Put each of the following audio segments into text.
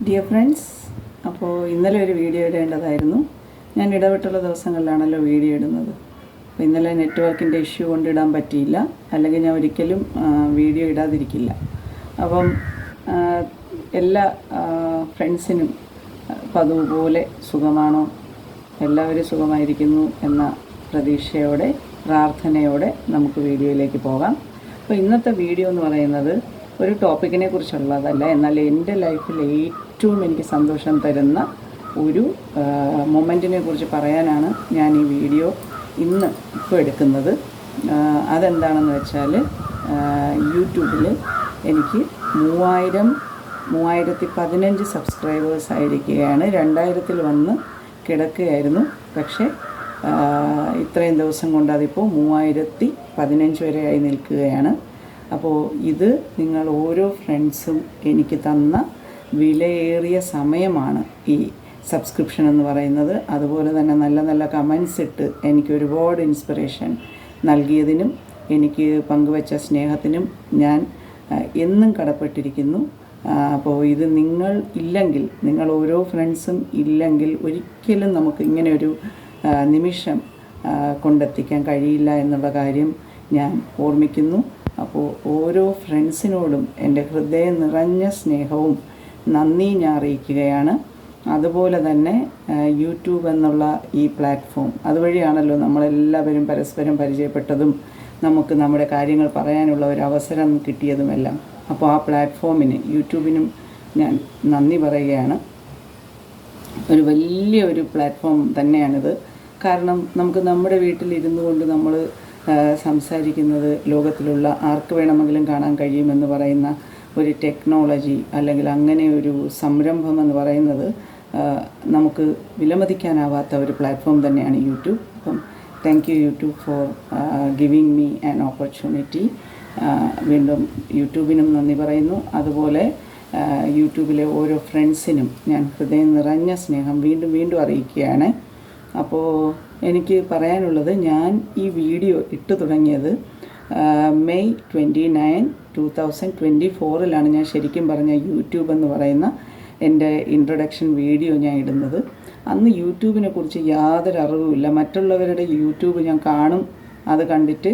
Dear friends, അപ്പോൾ ഇന്നലെ ഒരു വീഡിയോ ഇടേണ്ടതായിരുന്നു. ഞാൻ ഇടവിട്ടുള്ള ദിവസങ്ങളിലാണല്ലോ വീഡിയോ ഇടുന്നത്. അപ്പോൾ ഇന്നലെ നെറ്റ്വർക്കിൻ്റെ ഇഷ്യൂ കൊണ്ട് ഇടാൻ പറ്റിയില്ല. അല്ലെങ്കിൽ ഞാൻ ഒരിക്കലും വീഡിയോ ഇടാതിരിക്കില്ല. അപ്പം എല്ലാ ഫ്രണ്ട്സിനും പതിവുപോലെ സുഖമാണോ? എല്ലാവരും സുഖമായിരിക്കുന്നു എന്ന പ്രതീക്ഷയോടെ പ്രാർത്ഥനയോടെ നമുക്ക് വീഡിയോയിലേക്ക് പോകാം. അപ്പോൾ ഇന്നത്തെ വീഡിയോ എന്ന് പറയുന്നത് ഒരു ടോപ്പിക്കിനെ കുറിച്ചുള്ളതല്ല, എന്നാൽ എൻ്റെ ലൈഫിൽ ഏറ്റവും എനിക്ക് സന്തോഷം തരുന്ന ഒരു മൊമെൻറ്റിനെ കുറിച്ച് പറയാനാണ് ഞാൻ ഈ വീഡിയോ ഇപ്പോൾ എടുക്കുന്നത്. അതെന്താണെന്ന് വെച്ചാൽ, യൂട്യൂബിൽ എനിക്ക് 3015 സബ്സ്ക്രൈബേഴ്സ് ആയിരിക്കുകയാണ്. 2000-ൽ വന്ന് കിടക്കുകയായിരുന്നു. പക്ഷേ ഇത്രയും ദിവസം കൊണ്ട് അതിപ്പോൾ 3015 വരെ ആയി നിൽക്കുകയാണ്. അപ്പോൾ ഇത് നിങ്ങൾ ഓരോ ഫ്രണ്ട്സും എനിക്ക് തന്ന വിലയേറിയ സമയമാണ് ഈ സബ്സ്ക്രിപ്ഷൻ എന്ന് പറയുന്നത്. അതുപോലെ തന്നെ നല്ല നല്ല കമൻസ് ഇട്ട് എനിക്ക് ഒരുപാട് ഇൻസ്പിറേഷൻ നൽകിയതിനും എനിക്ക് പങ്കുവച്ച സ്നേഹത്തിനും ഞാൻ എന്നും കടപ്പെട്ടിരിക്കുന്നു. അപ്പോൾ ഇത് നിങ്ങൾ ഓരോ ഫ്രണ്ട്സും ഇല്ലെങ്കിൽ ഒരിക്കലും നമുക്ക് ഇങ്ങനെ ഒരു നിമിഷം കൊണ്ടെത്തിക്കാൻ കഴിയില്ല എന്നുള്ള കാര്യം ഞാൻ ഓർമ്മിക്കുന്നു. അപ്പോൾ ഓരോ ഫ്രണ്ട്സിനോടും എൻ്റെ ഹൃദയം നിറഞ്ഞ സ്നേഹവും നന്ദി ഞാൻ അറിയിക്കുകയാണ്. അതുപോലെ തന്നെ യൂട്യൂബ് എന്നുള്ള ഈ പ്ലാറ്റ്ഫോം, അതുവഴിയാണല്ലോ നമ്മളെല്ലാവരും പരസ്പരം പരിചയപ്പെട്ടതും നമുക്ക് നമ്മുടെ കാര്യങ്ങൾ പറയാനുള്ള ഒരു അവസരം കിട്ടിയതുമെല്ലാം. അപ്പോൾ ആ പ്ലാറ്റ്ഫോമിന്, യൂട്യൂബിനും ഞാൻ നന്ദി പറയുകയാണ്. ഒരു വലിയൊരു പ്ലാറ്റ്ഫോം തന്നെയാണിത്. കാരണം നമുക്ക് നമ്മുടെ വീട്ടിലിരുന്നു കൊണ്ട് നമ്മൾ സംസാരിക്കുന്നത് ലോകത്തിലുള്ള ആർക്ക് വേണമെങ്കിലും കാണാൻ കഴിയുമെന്ന് പറയുന്ന ഒരു ടെക്നോളജി, അല്ലെങ്കിൽ അങ്ങനെ ഒരു സംരംഭം എന്ന് പറയുന്നത് നമുക്ക് വിലമതിക്കാനാവാത്ത ഒരു പ്ലാറ്റ്ഫോം തന്നെയാണ് യൂട്യൂബ്. അപ്പം thank you YouTube four giving me an opportunity. വീണ്ടും യൂട്യൂബിനും നന്ദി പറയുന്നു. അതുപോലെ യൂട്യൂബിലെ ഓരോ ഫ്രണ്ട്സിനും ഞാൻ ഹൃദയം നിറഞ്ഞ സ്നേഹം വീണ്ടും അറിയിക്കുകയാണ്. അപ്പോൾ എനിക്ക് പറയാനുള്ളത്, ഞാൻ ഈ വീഡിയോ ഇട്ട് തുടങ്ങിയത് മെയ് 29, 2024 ഞാൻ ശരിക്കും പറഞ്ഞ യൂട്യൂബ് എന്ന് പറയുന്ന എൻ്റെ ഇൻട്രൊഡക്ഷൻ വീഡിയോ ഞാൻ ഇടുന്നത്. അന്ന് യൂട്യൂബിനെ കുറിച്ച് യാതൊരു അറിവുമില്ല. മറ്റുള്ളവരുടെ യൂട്യൂബ് ഞാൻ കാണും, അത് കണ്ടിട്ട്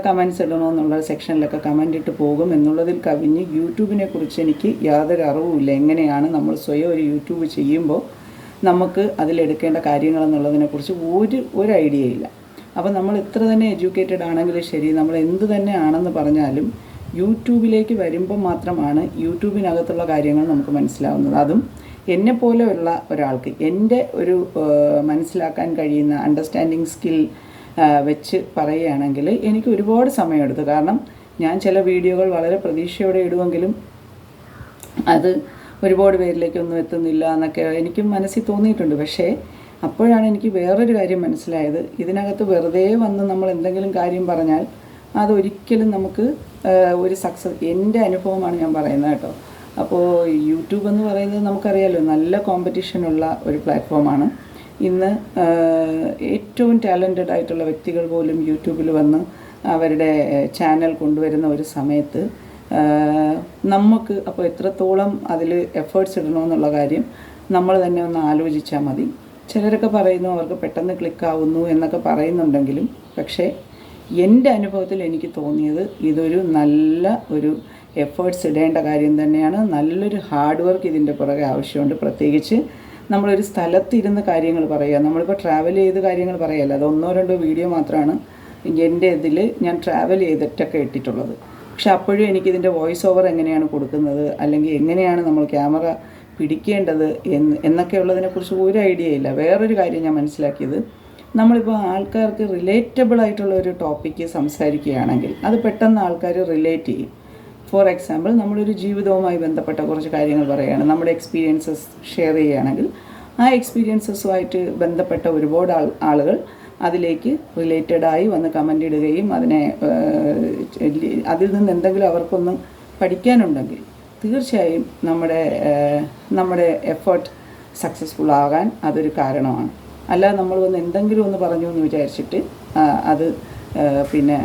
കമൻസ് ഇടണമെന്നുള്ള സെക്ഷനിലൊക്കെ കമൻ്റ് ഇട്ട് പോകും എന്നുള്ളതിൽ കവിഞ്ഞ് യൂട്യൂബിനെ കുറിച്ച് എനിക്ക് യാതൊരു അറിവുമില്ല. എങ്ങനെയാണ് നമ്മൾ സ്വയം ഒരു യൂട്യൂബ് ചെയ്യുമ്പോൾ നമുക്ക് അതിലെടുക്കേണ്ട കാര്യങ്ങളെന്നുള്ളതിനെക്കുറിച്ച് ഒരു ഐഡിയ ഇല്ല. അപ്പോൾ നമ്മൾ എത്ര തന്നെ എഡ്യൂക്കേറ്റഡ് ആണെങ്കിലും ശരി, നമ്മൾ എന്ത് തന്നെ ആണെന്ന് പറഞ്ഞാലും യൂട്യൂബിലേക്ക് വരുമ്പോൾ മാത്രമാണ് യൂട്യൂബിനകത്തുള്ള കാര്യങ്ങൾ നമുക്ക് മനസ്സിലാവുന്നത്. അതും എന്നെപ്പോലെയുള്ള ഒരാൾക്ക് എൻ്റെ ഒരു മനസ്സിലാക്കാൻ കഴിയുന്ന അണ്ടർസ്റ്റാൻഡിങ് സ്കിൽ വെച്ച് പറയുകയാണെങ്കിൽ എനിക്ക് ഒരുപാട് സമയമെടുത്തു. കാരണം ഞാൻ ചില വീഡിയോകൾ വളരെ പ്രതീക്ഷയോടെ ഇടുമെങ്കിലും അത് ഒരുപാട് പേരിലേക്കൊന്നും എത്തുന്നില്ല എന്നൊക്കെ എനിക്കും മനസ്സിൽ തോന്നിയിട്ടുണ്ട്. പക്ഷേ അപ്പോഴാണ് എനിക്ക് വേറൊരു കാര്യം മനസ്സിലായത്. ഇതിനകത്ത് വെറുതെ വന്ന് നമ്മൾ എന്തെങ്കിലും കാര്യം പറഞ്ഞാൽ അതൊരിക്കലും നമുക്ക് ഒരു സക്സസ്, എൻ്റെ അനുഭവമാണ് ഞാൻ പറയുന്നത് കേട്ടോ. അപ്പോൾ യൂട്യൂബ് എന്ന് പറയുന്നത് നമുക്കറിയാമല്ലോ, നല്ല കോമ്പറ്റീഷനുള്ള ഒരു പ്ലാറ്റ്ഫോമാണ്. ഇന്ന് ഏറ്റവും ടാലൻറ്റഡ് ആയിട്ടുള്ള വ്യക്തികൾ പോലും യൂട്യൂബിൽ വന്ന് അവരുടെ ചാനൽ കൊണ്ടുവരുന്ന ഒരു സമയത്ത് നമുക്ക് അപ്പോൾ എത്രത്തോളം അതിൽ എഫേർട്സ് ഇടണമെന്നുള്ള കാര്യം നമ്മൾ തന്നെ ഒന്ന് ആലോചിച്ചാൽ മതി. ചിലരൊക്കെ പറയുന്നു അവർക്ക് പെട്ടെന്ന് ക്ലിക്കാവുന്നു എന്നൊക്കെ പറയുന്നുണ്ടെങ്കിലും, പക്ഷേ എൻ്റെ അനുഭവത്തിൽ എനിക്ക് തോന്നിയത് ഇതൊരു നല്ല ഒരു എഫേർട്സ് ഇടേണ്ട കാര്യം തന്നെയാണ്. നല്ലൊരു ഹാർഡ് വർക്ക് ഇതിൻ്റെ പുറകെ ആവശ്യമുണ്ട്. പ്രത്യേകിച്ച് നമ്മളൊരു സ്ഥലത്തിരുന്ന് കാര്യങ്ങൾ പറയുക, നമ്മളിപ്പോൾ ട്രാവൽ ചെയ്ത് കാര്യങ്ങൾ പറയുകയല്ല. അത് 1-2 വീഡിയോ മാത്രമാണ് എൻ്റെ ഇതിൽ ഞാൻ ട്രാവൽ ചെയ്തിട്ടൊക്കെ ഇട്ടിട്ടുള്ളത്. പക്ഷെ അപ്പോഴും എനിക്കിതിൻ്റെ വോയിസ് ഓവർ എങ്ങനെയാണ് കൊടുക്കുന്നത്, അല്ലെങ്കിൽ എങ്ങനെയാണ് നമ്മൾ ക്യാമറ പിടിക്കേണ്ടത് എന്നൊക്കെ ഉള്ളതിനെക്കുറിച്ച് ഒരു ഐഡിയ ഇല്ല. വേറൊരു കാര്യം ഞാൻ മനസ്സിലാക്കിയത്, നമ്മളിപ്പോൾ ആൾക്കാർക്ക് റിലേറ്റബിൾ ആയിട്ടുള്ള ഒരു ടോപ്പിക്ക് സംസാരിക്കുകയാണെങ്കിൽ അത് പെട്ടെന്ന് ആൾക്കാർ റിലേറ്റ് ചെയ്യും. ഫോർ എക്സാമ്പിൾ, നമ്മളൊരു ജീവിതവുമായി ബന്ധപ്പെട്ട കുറച്ച് കാര്യങ്ങൾ പറയുകയാണ്, നമ്മുടെ എക്സ്പീരിയൻസസ് ഷെയർ ചെയ്യുകയാണെങ്കിൽ ആ എക്സ്പീരിയൻസസുമായിട്ട് ബന്ധപ്പെട്ട ഒരുപാട് ആളുകൾ അതിലേക്ക് റിലേറ്റഡായി വന്ന് കമൻ്റ് ഇടുകയും അതിൽ നിന്ന് എന്തെങ്കിലും അവർക്കൊന്ന് പഠിക്കാനുണ്ടെങ്കിൽ തീർച്ചയായും നമ്മുടെ എഫേർട്ട് സക്സസ്ഫുൾ ആകാൻ അതൊരു കാരണമാണ്. അല്ലാതെ നമ്മൾ വന്ന് എന്തെങ്കിലും ഒന്ന് പറഞ്ഞു എന്ന് വിചാരിച്ചിട്ട് അത് പിന്നെ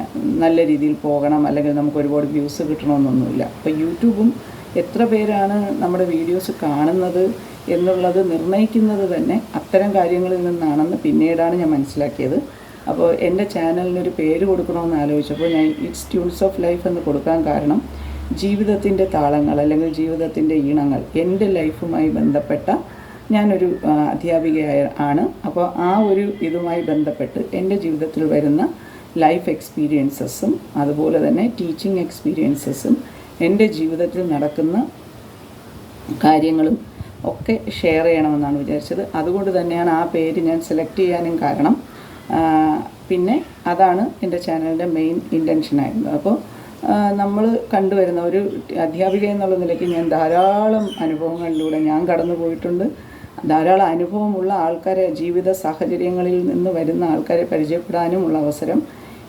നല്ല രീതിയിൽ പോകണം, അല്ലെങ്കിൽ നമുക്ക് ഒരുപാട് വ്യൂസ് കിട്ടണമെന്നൊന്നുമില്ല. അപ്പോൾ യൂട്യൂബും എത്ര പേരാണ് നമ്മുടെ വീഡിയോസ് കാണുന്നത് എന്നുള്ളത് നിർണ്ണയിക്കുന്നത് തന്നെ അത്തരം കാര്യങ്ങളിൽ നിന്നാണെന്ന് പിന്നീടാണ് ഞാൻ മനസ്സിലാക്കിയത്. അപ്പോൾ എൻ്റെ ചാനലിനൊരു പേര് കൊടുക്കണമെന്ന് ആലോചിച്ചപ്പോൾ ഞാൻ ഇറ്റ്സ് ട്യൂൺസ് ഓഫ് ലൈഫ് എന്ന് കൊടുക്കാൻ കാരണം ജീവിതത്തിൻ്റെ താളങ്ങൾ അല്ലെങ്കിൽ ജീവിതത്തിൻ്റെ ഈണങ്ങൾ, എൻ്റെ ലൈഫുമായി ബന്ധപ്പെട്ട, ഞാനൊരു അധ്യാപികയാണ്. അപ്പോൾ ആ ഒരു ഇതുമായി ബന്ധപ്പെട്ട് എൻ്റെ ജീവിതത്തിൽ വരുന്ന ലൈഫ് എക്സ്പീരിയൻസസും അതുപോലെ തന്നെ ടീച്ചിങ് എക്സ്പീരിയൻസസും എൻ്റെ ജീവിതത്തിൽ നടക്കുന്ന കാര്യങ്ങളും ഒക്കെ ഷെയർ ചെയ്യണമെന്നാണ് വിചാരിച്ചത്. അതുകൊണ്ട് തന്നെയാണ് ആ പേര് ഞാൻ സെലക്ട് ചെയ്യാനും കാരണം. പിന്നെ അതാണ് എൻ്റെ ചാനലിൻ്റെ മെയിൻ ഇൻറ്റൻഷനായിരുന്നത്. അപ്പോൾ നമ്മൾ കണ്ടുവരുന്ന ഒരു അധ്യാപിക എന്നുള്ള നിലയ്ക്ക് ഞാൻ ധാരാളം അനുഭവങ്ങളിലൂടെ ഞാൻ കടന്നു പോയിട്ടുണ്ട്. ധാരാളം അനുഭവമുള്ള ആൾക്കാരെ, ജീവിത സാഹചര്യങ്ങളിൽ നിന്ന് വരുന്ന ആൾക്കാരെ പരിചയപ്പെടാനുമുള്ള അവസരം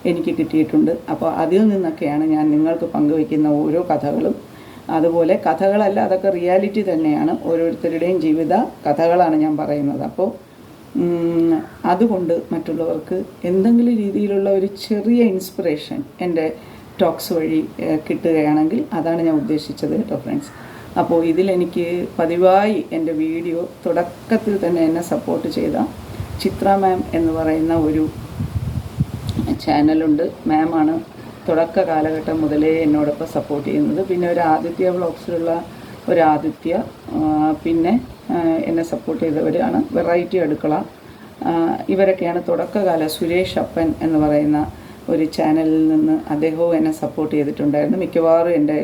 എനിക്ക് കിട്ടിയിട്ടുണ്ട്. അപ്പോൾ അതിൽ നിന്നൊക്കെയാണ് ഞാൻ നിങ്ങൾക്ക് പങ്കുവയ്ക്കുന്ന ഓരോ കഥകളും. അതുപോലെ കഥകളല്ല, അതൊക്കെ റിയാലിറ്റി തന്നെയാണ്, ഓരോരുത്തരുടെയും ജീവിത കഥകളാണ് ഞാൻ പറയുന്നത്. അപ്പോൾ അതുകൊണ്ട് മറ്റുള്ളവർക്ക് എന്തെങ്കിലും രീതിയിലുള്ള ഒരു ചെറിയ ഇൻസ്പിറേഷൻ എൻ്റെ ടോക്സ് വഴി കിട്ടുകയാണെങ്കിൽ അതാണ് ഞാൻ ഉദ്ദേശിച്ചത് കേട്ടോ ഫ്രണ്ട്സ്. അപ്പോൾ ഇതിലെനിക്ക് പതിവായി എൻ്റെ വീഡിയോ തുടക്കത്തിൽ തന്നെ എന്നെ സപ്പോർട്ട് ചെയ്ത ചിത്ര മാം എന്ന് പറയുന്ന ഒരു ചാനലുണ്ട്. മാമാണ് തുടക്ക കാലഘട്ടം മുതലേ എന്നോടൊപ്പം സപ്പോർട്ട് ചെയ്യുന്നത്. പിന്നെ ഒരു ആദിത്യ വ്ളോഗ്സിലുള്ള ഒരു ആദിത്യ, പിന്നെ എന്നെ സപ്പോർട്ട് ചെയ്തവരാണ് വെറൈറ്റി അടുക്കള. ഇവരൊക്കെയാണ് തുടക്കകാല. സുരേഷ് അപ്പൻ എന്ന് പറയുന്ന ഒരു ചാനലിൽ നിന്ന് അദ്ദേഹവും എന്നെ സപ്പോർട്ട് ചെയ്തിട്ടുണ്ടായിരുന്നു. മിക്കവാറും എൻ്റെ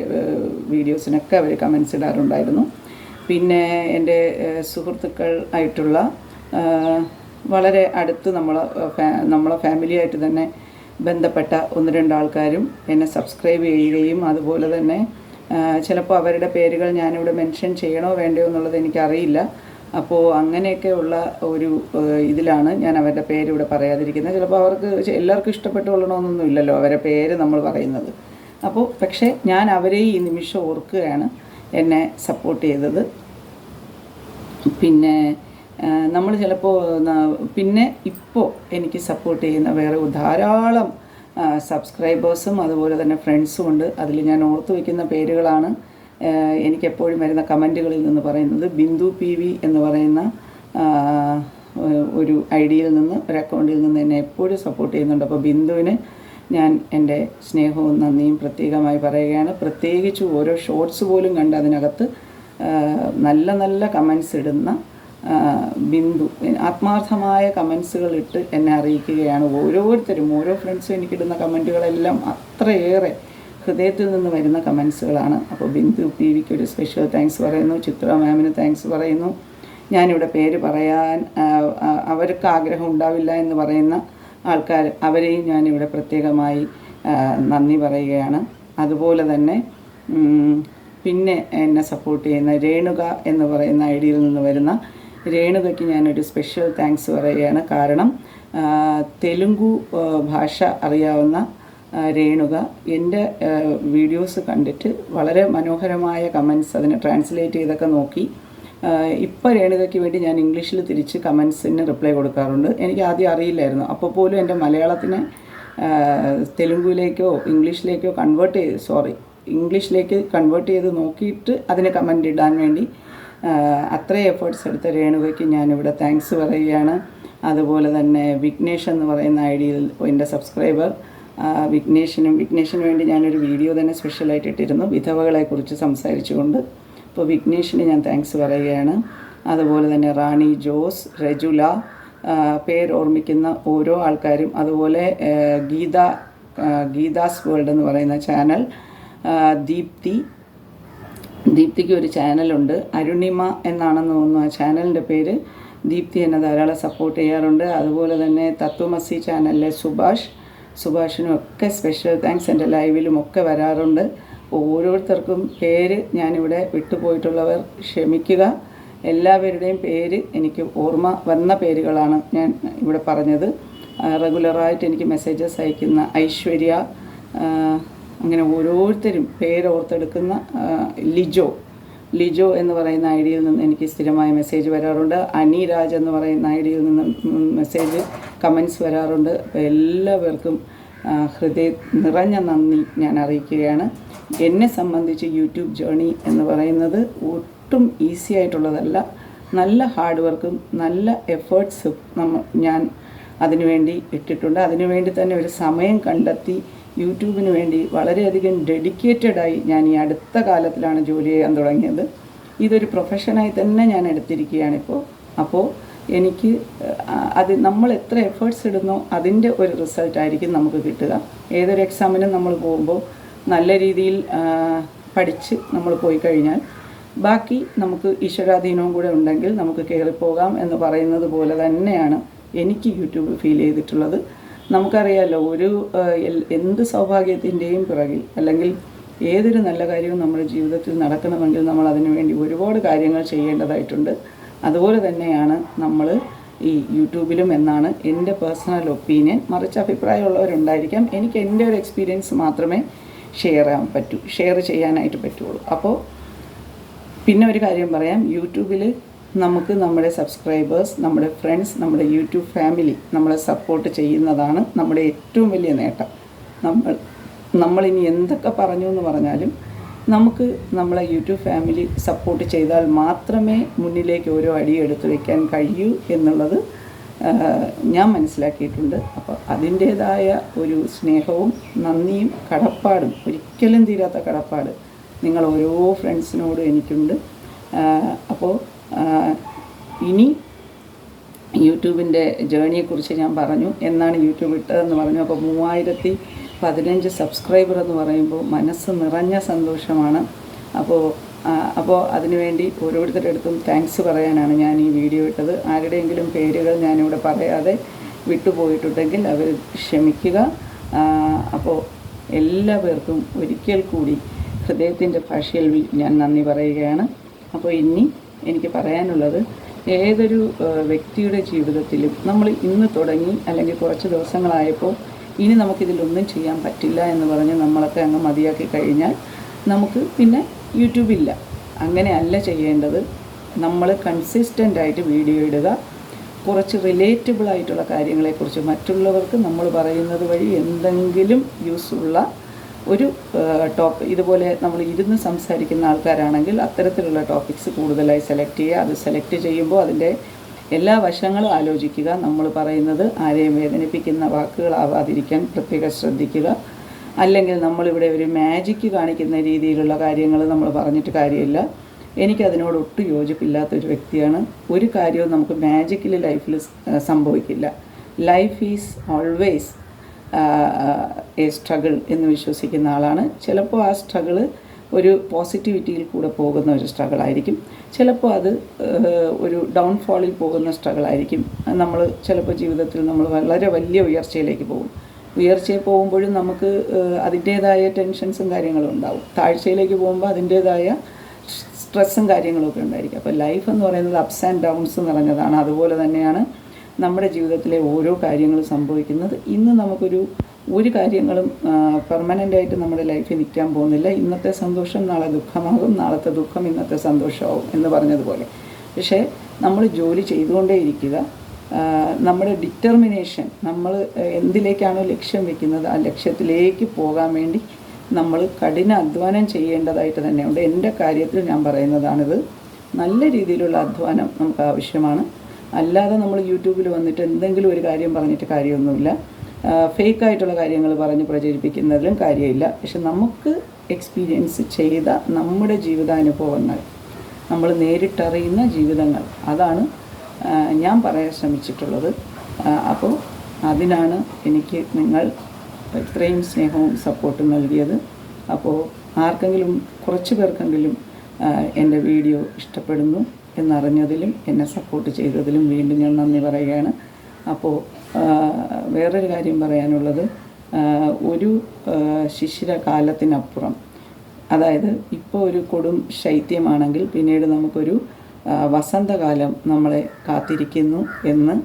വീഡിയോസിനൊക്കെ അവർ കമൻസ് ഇടാറുണ്ടായിരുന്നു. പിന്നെ എൻ്റെ സുഹൃത്തുക്കൾ ആയിട്ടുള്ള വളരെ അടുത്ത് നമ്മളെ ഫാമിലിയായിട്ട് തന്നെ ബന്ധപ്പെട്ട 1-2 ആൾക്കാരും എന്നെ സബ്സ്ക്രൈബ് ചെയ്യുകയും അതുപോലെ തന്നെ ചിലപ്പോൾ അവരുടെ പേരുകൾ ഞാനിവിടെ മെൻഷൻ ചെയ്യണോ വേണ്ടയോ എന്നുള്ളത് എനിക്കറിയില്ല. അപ്പോൾ അങ്ങനെയൊക്കെ ഉള്ള ഒരു ഇതിലാണ് ഞാൻ അവരുടെ പേര് ഇവിടെ പറയാതിരിക്കുന്നത്. ചിലപ്പോൾ അവർക്ക് എല്ലാവർക്കും ഇഷ്ടപ്പെട്ടുകൊള്ളണമെന്നൊന്നും ഇല്ലല്ലോ അവരുടെ പേര് നമ്മൾ പറയുന്നത്. അപ്പോൾ പക്ഷേ ഞാൻ അവരെ ഈ നിമിഷം ഓർക്കുകയാണ് എന്നെ സപ്പോർട്ട് ചെയ്തത്. പിന്നെ നമ്മൾ ചിലപ്പോൾ പിന്നെ ഇപ്പോൾ എനിക്ക് സപ്പോർട്ട് ചെയ്യുന്ന വേറെ ധാരാളം സബ്സ്ക്രൈബേഴ്സും അതുപോലെ തന്നെ ഫ്രണ്ട്സും ഉണ്ട്. അതിൽ ഞാൻ ഓർത്തു വയ്ക്കുന്ന പേരുകളാണ് എനിക്കെപ്പോഴും വരുന്ന കമൻറ്റുകളിൽ നിന്ന് പറയുന്നത്. ബിന്ദു PV എന്ന് പറയുന്ന ഒരു ഐഡിയിൽ നിന്ന്, ഒരു അക്കൗണ്ടിൽ നിന്ന് എന്നെ എപ്പോഴും സപ്പോർട്ട് ചെയ്യുന്നുണ്ട്. അപ്പോൾ ബിന്ദുവിന് ഞാൻ എൻ്റെ സ്നേഹവും നന്ദിയും പ്രത്യേകമായി പറയുകയാണ്. പ്രത്യേകിച്ച് ഓരോ ഷോർട്സ് പോലും കണ്ട് അതിനകത്ത് നല്ല നല്ല കമൻസ് ഇടുന്ന ബിന്ദു ആത്മാർത്ഥമായ കമൻസുകൾ ഇട്ട് എന്നെ അറിയിക്കുകയാണ്. ഓരോരുത്തരും, ഓരോ ഫ്രണ്ട്സും എനിക്കിടുന്ന കമൻറ്റുകളെല്ലാം അത്രയേറെ ഹൃദയത്തിൽ നിന്ന് വരുന്ന കമൻസുകളാണ്. അപ്പോൾ ബിന്ദു PVക്ക് ഒരു സ്പെഷ്യൽ താങ്ക്സ് പറയുന്നു. ചിത്ര മാമിന് താങ്ക്സ് പറയുന്നു. ഞാനിവിടെ പേര് പറയാൻ അവർക്ക് ആഗ്രഹം ഉണ്ടാവില്ല എന്ന് പറയുന്ന ആൾക്കാർ, അവരെയും ഞാനിവിടെ പ്രത്യേകമായി നന്ദി പറയുകയാണ്. അതുപോലെ തന്നെ പിന്നെ എന്നെ സപ്പോർട്ട് ചെയ്യുന്ന രേണുക എന്ന് പറയുന്ന ഐഡിയിൽ നിന്ന് വരുന്ന രേണുകയ്ക്ക് ഞാനൊരു സ്പെഷ്യൽ താങ്ക്സ് പറയുകയാണ്. കാരണം തെലുങ്കു ഭാഷ അറിയാവുന്ന രേണുക എൻ്റെ വീഡിയോസ് കണ്ടിട്ട് വളരെ മനോഹരമായ കമൻസ് അതിനെ ട്രാൻസ്ലേറ്റ് ചെയ്തൊക്കെ നോക്കി. ഇപ്പോൾ രേണുകയ്ക്ക് വേണ്ടി ഞാൻ ഇംഗ്ലീഷിൽ തിരിച്ച് കമൻസിന് റിപ്ലൈ കൊടുക്കാറുണ്ട്. എനിക്ക് ആദ്യം അറിയില്ലായിരുന്നു. അപ്പോൾ പോലും എൻ്റെ മലയാളത്തിനെ തെലുങ്കിലേക്കോ ഇംഗ്ലീഷിലേക്കോ ഇംഗ്ലീഷിലേക്ക് കൺവേർട്ട് ചെയ്ത് നോക്കിയിട്ട് അതിന് കമൻ്റ് ഇടാൻ വേണ്ടി അത്രയും എഫേർട്സ് എടുത്ത രേണുകയ്ക്ക് ഞാനിവിടെ താങ്ക്സ് പറയുകയാണ്. അതുപോലെ തന്നെ വിഘ്നേഷ് എന്ന് പറയുന്ന ഐഡിയിൽ എൻ്റെ സബ്സ്ക്രൈബർ വിഘ്നേഷിന് വേണ്ടി ഞാനൊരു വീഡിയോ തന്നെ സ്പെഷ്യലായിട്ട് ഇട്ടിരുന്നു, വിധവകളെക്കുറിച്ച് സംസാരിച്ചുകൊണ്ട്. അപ്പോൾ വിഘ്നേഷിന് ഞാൻ താങ്ക്സ് പറയുകയാണ്. അതുപോലെ തന്നെ റാണി ജോസ്, രജുല, പേരോർമ്മിക്കുന്ന ഓരോ ആൾക്കാരും, അതുപോലെ ഗീതാസ് വേൾഡ് എന്ന് പറയുന്ന ചാനൽ, ദീപ്തിക്ക് ഒരു ചാനലുണ്ട്, അരുണിമ എന്നാണെന്ന് തോന്നുന്നു ആ ചാനലിൻ്റെ പേര്. ദീപ്തി എന്നെ ധാരാളം സപ്പോർട്ട് ചെയ്യാറുണ്ട്. അതുപോലെ തന്നെ തത്വമസി ചാനലിലെ സുഭാഷിനും ഒക്കെ സ്പെഷ്യൽ താങ്ക്സ്. എൻ്റെ ലൈവിലും ഒക്കെ വരാറുണ്ട്. ഓരോരുത്തർക്കും പേര് ഞാനിവിടെ വിട്ടുപോയിട്ടുള്ളവർ ക്ഷമിക്കുക. എല്ലാവരുടെയും പേര് എനിക്ക് ഓർമ്മ വന്ന പേരുകളാണ് ഞാൻ ഇവിടെ പറഞ്ഞത്. റെഗുലറായിട്ട് എനിക്ക് മെസ്സേജസ് അയക്കുന്ന ഐശ്വര്യ, അങ്ങനെ ഓരോരുത്തരും പേരോർത്തെടുക്കുന്ന ലിജോ എന്ന് പറയുന്ന ഐഡിയിൽ നിന്ന് എനിക്ക് സ്ഥിരമായ മെസ്സേജ് വരാറുണ്ട്. അനിരാജ് എന്ന് പറയുന്ന ഐഡിയിൽ നിന്ന് കമൻസ് വരാറുണ്ട്. അപ്പോൾ എല്ലാവർക്കും ഹൃദയ നിറഞ്ഞ നന്ദി ഞാൻ അറിയിക്കുകയാണ്. എന്നെ സംബന്ധിച്ച് യൂട്യൂബ് ജേണി എന്ന് പറയുന്നത് ഒട്ടും ഈസി ആയിട്ടുള്ളതല്ല. നല്ല ഹാർഡ് വർക്കും നല്ല എഫേർട്സും ഞാൻ അതിനുവേണ്ടി ഇട്ടിട്ടുണ്ട്. അതിനുവേണ്ടി തന്നെ ഒരു സമയം കണ്ടെത്തി യൂട്യൂബിന് വേണ്ടി വളരെയധികം ഡെഡിക്കേറ്റഡായി ഞാൻ ഈ അടുത്ത കാലത്തിലാണ് ജോലി ചെയ്യാൻ തുടങ്ങിയത്. ഇതൊരു പ്രൊഫഷനായി തന്നെ ഞാൻ എടുത്തിരിക്കുകയാണിപ്പോൾ. അപ്പോൾ എനിക്ക് അത് നമ്മൾ എത്ര എഫേർട്സ് ഇടുന്നോ അതിൻ്റെ ഒരു റിസൾട്ടായിരിക്കും നമുക്ക് കിട്ടുക. ഏതൊരു എക്സാമിനും നമ്മൾ പോകുമ്പോൾ നല്ല രീതിയിൽ പഠിച്ച് നമ്മൾ പോയി കഴിഞ്ഞാൽ ബാക്കി നമുക്ക് ഈശ്വരാധീനവും കൂടെ ഉണ്ടെങ്കിൽ നമുക്ക് കയറിപ്പോകാം എന്ന് പറയുന്നത് പോലെ തന്നെയാണ് എനിക്ക് യൂട്യൂബ് ഫീൽ ചെയ്തിട്ടുള്ളത്. നമുക്കറിയാമല്ലോ, എന്ത് സൗഭാഗ്യത്തിൻ്റെയും പിറകിൽ അല്ലെങ്കിൽ ഏതൊരു നല്ല കാര്യവും നമ്മുടെ ജീവിതത്തിൽ നടക്കണമെങ്കിൽ നമ്മൾ അതിനു വേണ്ടി ഒരുപാട് കാര്യങ്ങൾ ചെയ്യേണ്ടതായിട്ടുണ്ട്. അതുപോലെ തന്നെയാണ് നമ്മൾ ഈ യൂട്യൂബിലും എന്നാണ് എൻ്റെ പേഴ്സണൽ ഒപ്പീനിയൻ. മറിച്ച് അഭിപ്രായമുള്ളവരുണ്ടായിരിക്കാം. എനിക്ക് എൻ്റെ ഒരു എക്സ്പീരിയൻസ് മാത്രമേ ഷെയർ ചെയ്യാനായിട്ട് പറ്റുള്ളൂ. അപ്പോൾ പിന്നെ ഒരു കാര്യം പറയാം, യൂട്യൂബിൽ നമുക്ക് നമ്മുടെ സബ്സ്ക്രൈബേഴ്സ്, നമ്മുടെ ഫ്രണ്ട്സ്, നമ്മുടെ യൂട്യൂബ് ഫാമിലി നമ്മളെ സപ്പോർട്ട് ചെയ്യുന്നതാണ് നമ്മുടെ ഏറ്റവും വലിയ നേട്ടം. നമ്മളിനി എന്തൊക്കെ പറഞ്ഞു എന്ന് പറഞ്ഞാലും നമുക്ക് നമ്മളെ യൂട്യൂബ് ഫാമിലി സപ്പോർട്ട് ചെയ്താൽ മാത്രമേ മുന്നിലേക്ക് ഓരോ അടി എടുത്തു വയ്ക്കാൻ കഴിയൂ എന്നുള്ളത് ഞാൻ മനസ്സിലാക്കിയിട്ടുണ്ട്. അപ്പോൾ അതിൻ്റേതായ ഒരു സ്നേഹവും നന്ദിയും കടപ്പാടും, ഒരിക്കലും തീരാത്ത കടപ്പാട് നിങ്ങൾ ഓരോ ഫ്രണ്ട്സിനോടും എനിക്കുണ്ട്. അപ്പോൾ ഇനി യൂട്യൂബിൻ്റെ ജേണിയെക്കുറിച്ച് ഞാൻ പറഞ്ഞു. എന്നാണ് യൂട്യൂബ് ഇട്ടതെന്ന് പറഞ്ഞു. അപ്പോൾ 3015 സബ്സ്ക്രൈബർ എന്ന് പറയുമ്പോൾ മനസ്സ് നിറഞ്ഞ സന്തോഷമാണ്. അപ്പോൾ അതിനുവേണ്ടി ഓരോരുത്തരുടെ അടുത്തും താങ്ക്സ് പറയാനാണ് ഞാൻ ഈ വീഡിയോ ഇട്ടത്. ആരുടെയെങ്കിലും പേരുകൾ ഞാനിവിടെ പറയാതെ വിട്ടുപോയിട്ടുണ്ടെങ്കിൽ അവർ ക്ഷമിക്കുക. അപ്പോൾ എല്ലാ പേർക്കും ഒരിക്കൽ കൂടി ഹൃദയത്തിൻ്റെ ഭാഷയിൽ ഞാൻ നന്ദി പറയുകയാണ്. അപ്പോൾ ഇനി എനിക്ക് പറയാനുള്ളത്, ഏതൊരു വ്യക്തിയുടെ ജീവിതത്തിലും നമ്മൾ ഇന്ന് തുടങ്ങി അല്ലെങ്കിൽ കുറച്ച് ദിവസങ്ങളായപ്പോൾ ഇനി നമുക്കിതിലൊന്നും ചെയ്യാൻ പറ്റില്ല എന്ന് പറഞ്ഞ് നമ്മളൊക്കെ അങ്ങ് മതിയാക്കി കഴിഞ്ഞാൽ നമുക്ക് പിന്നെ യൂട്യൂബില്ല. അങ്ങനെയല്ല ചെയ്യേണ്ടത്. നമ്മൾ കൺസിസ്റ്റൻ്റായിട്ട് വീഡിയോ ഇടുക. കുറച്ച് റിലേറ്റബിളായിട്ടുള്ള കാര്യങ്ങളെക്കുറിച്ച് മറ്റുള്ളവർക്ക് നമ്മൾ പറയുന്നത് വഴി എന്തെങ്കിലും യൂസ്ഫുള്ള ഒരു ഇതുപോലെ നമ്മൾ ഇരുന്ന് സംസാരിക്കുന്ന ആൾക്കാരാണെങ്കിൽ അത്തരത്തിലുള്ള ടോപ്പിക്സ് കൂടുതലായി സെലക്ട് ചെയ്യുക. അത് സെലക്ട് ചെയ്യുമ്പോൾ അതിൻ്റെ എല്ലാ വശങ്ങളും ആലോചിക്കുക. നമ്മൾ പറയുന്നത് ആരെയും വേദനിപ്പിക്കുന്ന വാക്കുകളാവാതിരിക്കാൻ പ്രത്യേകം ശ്രദ്ധിക്കുക. അല്ലെങ്കിൽ നമ്മളിവിടെ ഒരു മാജിക്ക് കാണിക്കുന്ന രീതിയിലുള്ള കാര്യങ്ങൾ നമ്മൾ പറഞ്ഞിട്ട് കാര്യമില്ല. എനിക്കതിനോട് ഒട്ടും യോജിപ്പില്ലാത്തൊരു വ്യക്തിയാണ്. ഒരു കാര്യവും നമുക്ക് മാജിക്കലി ലൈഫിൽ സംഭവിക്കില്ല. Life is always A struggle എന്ന് വിശ്വസിക്കുന്ന ആളാണ്. ചിലപ്പോൾ ആ സ്ട്രഗിള് ഒരു പോസിറ്റിവിറ്റിയിൽ കൂടെ പോകുന്ന ഒരു സ്ട്രഗിളായിരിക്കും. ചിലപ്പോൾ അത് ഒരു ഡൗൺഫോളിൽ പോകുന്ന സ്ട്രഗിളായിരിക്കും. നമ്മൾ ചിലപ്പോൾ ജീവിതത്തിൽ നമ്മൾ വളരെ വലിയ ഉയർച്ചയിലേക്ക് പോകും. ഉയർച്ചയിൽ പോകുമ്പോഴും നമുക്ക് അതിൻ്റേതായ ടെൻഷൻസും കാര്യങ്ങളും ഉണ്ടാവും. താഴ്ചയിലേക്ക് പോകുമ്പോൾ അതിൻ്റേതായ സ്ട്രെസ്സും കാര്യങ്ങളൊക്കെ ഉണ്ടായിരിക്കും. അപ്പോൾ ലൈഫ് എന്ന് പറയുന്നത് അപ്സ് ആൻഡ് ഡൗൺസ് നിറഞ്ഞതാണ്. അതുപോലെ തന്നെയാണ് നമ്മുടെ ജീവിതത്തിലെ ഓരോ കാര്യങ്ങളും സംഭവിക്കുന്നത്. ഇന്ന് ഒരു കാര്യങ്ങളും പെർമനൻ്റായിട്ട് നമ്മുടെ ലൈഫിൽ നിൽക്കാൻ പോകുന്നില്ല. ഇന്നത്തെ സന്തോഷം നാളെ ദുഃഖമാകും, നാളത്തെ ദുഃഖം ഇന്നത്തെ സന്തോഷമാകും എന്ന് പറഞ്ഞതുപോലെ. പക്ഷേ നമ്മൾ ജോലി ചെയ്തുകൊണ്ടേയിരിക്കുക. നമ്മുടെ ഡിറ്റർമിനേഷൻ, നമ്മൾ എന്തിലേക്കാണോ ലക്ഷ്യം വെക്കുന്നത് ആ ലക്ഷ്യത്തിലേക്ക് പോകാൻ വേണ്ടി നമ്മൾ കഠിന അധ്വാനം ചെയ്യേണ്ടതായിട്ട് തന്നെയുണ്ട്. എൻ്റെ കാര്യത്തിൽ ഞാൻ പറയുന്നതാണിത്. നല്ല രീതിയിലുള്ള അധ്വാനം നമുക്ക് ആവശ്യമാണ്. അല്ലാതെ നമ്മൾ യൂട്യൂബിൽ വന്നിട്ട് എന്തെങ്കിലും ഒരു കാര്യം പറഞ്ഞിട്ട് കാര്യമൊന്നുമില്ല. ഫേക്കായിട്ടുള്ള കാര്യങ്ങൾ പറഞ്ഞ് പ്രചരിപ്പിക്കുന്നതിലും കാര്യമില്ല. പക്ഷെ നമുക്ക് എക്സ്പീരിയൻസ് ചെയ്ത നമ്മുടെ ജീവിതാനുഭവങ്ങൾ, നമ്മൾ നേരിട്ടറിയുന്ന ജീവിതങ്ങൾ, അതാണ് ഞാൻ പറയാൻ ശ്രമിച്ചിട്ടുള്ളത്. അപ്പോൾ അതിനാണ് എനിക്ക് നിങ്ങൾ ഇത്രയും സ്നേഹവും സപ്പോർട്ടും നൽകിയത്. അപ്പോൾ ആർക്കെങ്കിലും, കുറച്ച് പേർക്കെങ്കിലും എൻ്റെ വീഡിയോ ഇഷ്ടപ്പെടുന്നു എന്നറിഞ്ഞതിലും എന്നെ സപ്പോർട്ട് ചെയ്തതിലും വീണ്ടും ഞാൻ നന്ദി പറയുകയാണ്. അപ്പോൾ വേറൊരു കാര്യം പറയാനുള്ളത്, ഒരു ശിശിരകാലത്തിനപ്പുറം, അതായത് ഇപ്പോൾ ഒരു കൊടും ശൈത്യമാണെങ്കിൽ പിന്നീട് നമുക്കൊരു വസന്തകാലം നമ്മളെ കാത്തിരിക്കുന്നു എന്ന്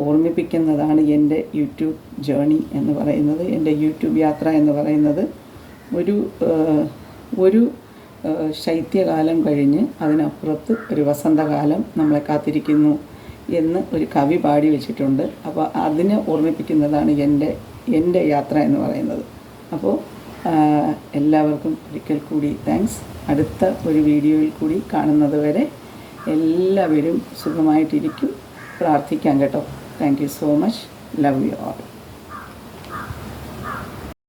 ഓർമ്മിപ്പിക്കുന്നതാണ് എൻ്റെ യൂട്യൂബ് ജേണി എന്ന് പറയുന്നത്. എൻ്റെ യൂട്യൂബ് യാത്ര എന്ന് പറയുന്നത് ഒരു ശൈത്യകാലം കഴിഞ്ഞ് അതിനപ്പുറത്ത് ഒരു വസന്തകാലം നമ്മളെ കാത്തിരിക്കുന്നു എന്ന് ഒരു കവി പാടി വെച്ചിട്ടുണ്ട്. അപ്പോൾ അതിനെ ഓർമ്മിപ്പിക്കുന്നതാണ് എൻ്റെ യാത്ര എന്ന് പറയുന്നത്. അപ്പോൾ എല്ലാവർക്കും ഒരിക്കൽ കൂടി താങ്ക്സ്. അടുത്ത ഒരു വീഡിയോയിൽ കൂടി കാണുന്നത് വരെ എല്ലാവരും സുഖമായിട്ടിരിക്കും. പ്രാർത്ഥിക്കാം കേട്ടോ. Thank you so much. Love you all.